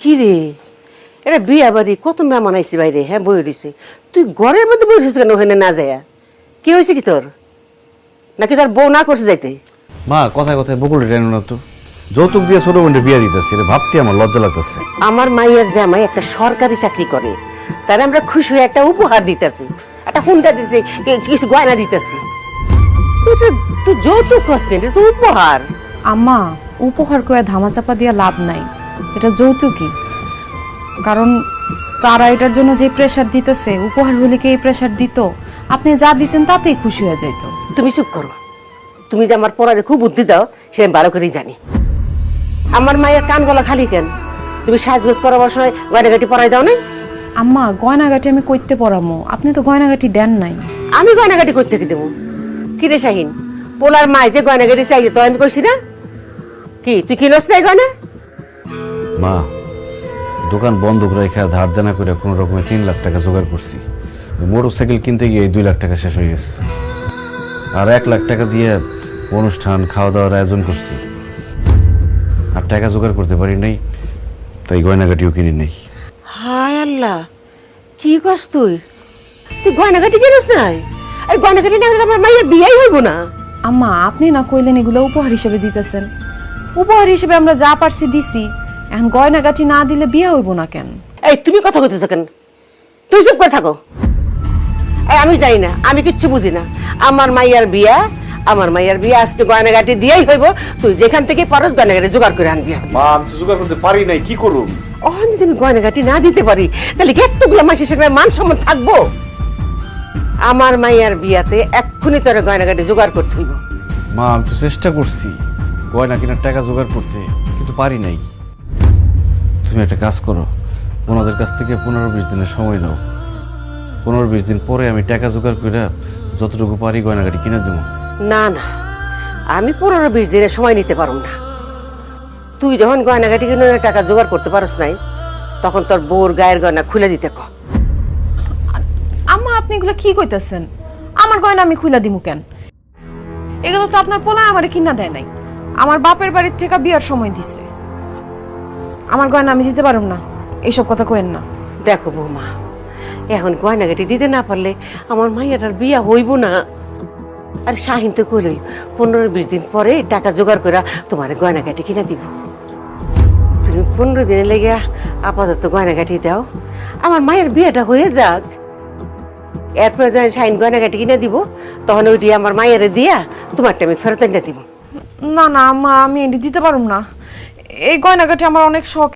কি রে, এটা বিয়া বাড়ি, কত মেহমান আইসি বাইরে, হ্যাঁ বই রয়েছে, তুই ঘরের মধ্যে বই রয়েছিস কেন ওখানে না যায়? কি হয়েছে কি তোর? নাকি তোর বউ না করছে যাইতে? মা কথায় কথায় বকুলটা টেনো না তো। যৌতুক দিয়ে ছোট বোনটা বিয়া দিতেছি, এটা ভাবতে আমার লজ্জা লাগতেছে। আমার মাইয়ের জামাই একটা সরকারি চাকরি করে, তার আমরা খুশি হয়ে একটা উপহার দিতেছি, একটা হুন্ডা দিতেছি, কিছু গয়না দিতেছি। তুই যৌতুক করছিস, এটা তো উপহার। আম্মা, উপহার কয়ে ধামাচাপা দিয়া লাভ নাই, এটা যৌতুকই। কারণ তারা এটার জন্য যে প্রেসার দিতেছে, উপহার হলে কি এই প্রেসার দিত? আপনি যা দিতেন তাতেই খুশি হয়ে যেত। তুমি চুপ করো, তুমি যে আমার পড়ারে খুব বুদ্ধি দাও সে আমি ভালো করেই জানি। আমার মায়ের কান গলা খালি কেন? তুমি সাজগোজ করাবার সময় গয়নাগাটি পরাই দাও নাই? আম্মা, গয়নাগাটি আমি কইতে পরামো, আপনি তো গয়নাগাটি দেন নাই। আমি গয়নাগাটি করতে কি দেবো? কি রে শাহিন, পোলার মায় যে গয়নাগাটি চাইছে তো আমি কইছি না? কি তুই কিনস নাই গয়না? মা, দোকান বন্ধ রেখে ধার দেনা করে কোনো রকমে 3 লাখ টাকা জোগাড় করছি। মোটর সাইকেল কিনতে গিয়ে 2 লাখ টাকা শেষ হয়ে গেছে। আর 1 লাখ টাকা দিয়ে অনুষ্ঠান খাওয়া দাওয়ার আয়োজন করছি। আর টাকা জোগাড় করতে পারি নাই, তাই গয়নাগাটিও কিনি নাই। হায় আল্লাহ, কি কস তুই? তুই গয়নাগাটি কিনস নাই? আর গয়নাগাটি না হলে আমার মায়ের বিয়েই হইব না। আম্মা, আপনি না কইলেন এগুলো উপহার হিসেবে দিতেছেন? উপহার হিসেবে আমরা যা পারছি দিছি, এখন গয়নাগাটি না দিলে বিয়ে হইব না কেন? এই তুমি কথা কইতেছ কেন? তুই চুপ করে থাকো। এই আমি জানি না, আমি কিচ্ছু বুঝি না। আমার মাইয়ার বিয়া, আমার মাইয়ার বিয়া আজকে গয়নাগাটি দিয়েই হইব। তুই যেখান থেকে পারস গয়নাগাটি জোগাড় করে আনবি। মা, আমি তো জোগাড় করতে পারি নাই, কি করব? ওখানে যদি আমি গয়নাগাটি না দিতে পারি তাহলে এতগুলো মাসের সাথে মান সম্মান থাকবো? আমার মাইয়ার বিয়াতে এক্ষুনি তোর গয়নাগাটি জোগাড় করতে হইব। মা, আমি তো চেষ্টা করছি গয়না কেনার টাকা জোগাড় করতে, কিন্তু পারি নাই। তুমি একটা কাজ করো, ওনাদের কাছ থেকে 15-20 দিনের সময় নাও। 15-20 দিন পরে আমি টাকা জোগাড় করে যতটুকু পারি গয়নাগাটি কিনে দেবো। না না, আমি 15-20 দিনের সময় নিতে পারব না। তুই যখন গয়নাগাটি কিনে টাকা জোগাড় করতে পারস নাই, তখন তোর বউর গায়ের গয়না খুলে দিতে ক। আম্মা, আপনি এগুলো কি কইতেছেন? আমার গয়না আমি খুলে দিমু কেন? এগুলো তো আপনার পোলা আমারে কিনা দেয় নাই, আমার বাপের বাড়ির থেকে বিয়ার সময় দিছে। আমার গয়না আমি দিতে পারুম না, এইসব কথা কইেন না। দেখো বৌমা, এখন গয়নাগাটি দিতে না পারলে আমার মাইয়াটার বিয়া হইব না। আর শাহিন তো কইলই 15-20 দিন পরে টাকা জোগাড় করে তোমার গয়নাগাটি কিনে দিব। তুমি 15 দিনে লেগে আপাতত গয়নাগাটি দাও, আমার মায়ের বিয়েটা হয়ে যাক। এরপরে যখন শাহিন গয়নাগাটি কিনে দিব, তখন ওইটি আমার মায়ের দিয়া তোমারটা আমি ফেরত এনে দিব। না না আম্মা, আমি এটি দিতে পারুম না। এই গয়নাগাটি আমার অনেক শখ।